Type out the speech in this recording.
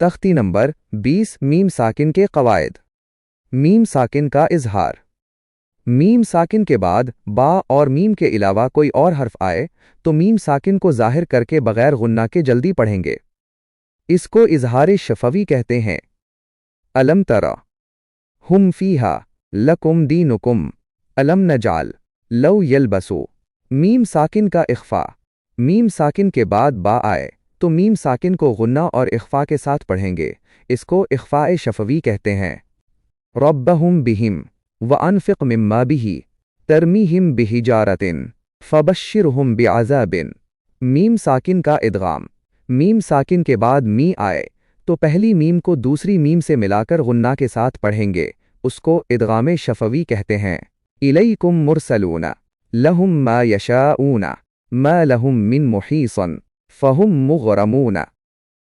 तख्ती number 20 meme साकिन के कवायद। मीम साकिन का इजहार। मीम साकिन के बाद बा और मीम के अलावा कोई और हर्फ आए तो मीम साकिन को जाहिर करके बगैर गुन्ना के जल्दी पढ़ेंगे। इसको इजहार शफवी कहते हैं। अलम तरा, हुम फीहा, लकुम दीनुकुम, अलम नजाल, लौ यलबसो। मीम साकिन का इख्फा। मीम साकिन के बाद बा आए तो मीम साकिन को गुन्ना और इख्फा के साथ पढ़ेंगे। इसको इख्फा शफवी कहते हैं। रब्बहुम बिहिम व अनफ़िक़ मिम्मा बिही तरमीहिम बिहिजारतिन फ़बश्शिरहुम बिअज़ाबिन। मीम साकिन का इदगाम। मीम साकिन के बाद मी आए तो पहली मीम को दूसरी मीम से मिलाकर गुन्ना के साथ पढ़ेंगे। उसको इदगाम शफवी कहते हैं। इलैकुम मुरसलूना लहुम मा यशाऊना मा लहुम मिन मुहीसन फ़हुम मुग़रमूना।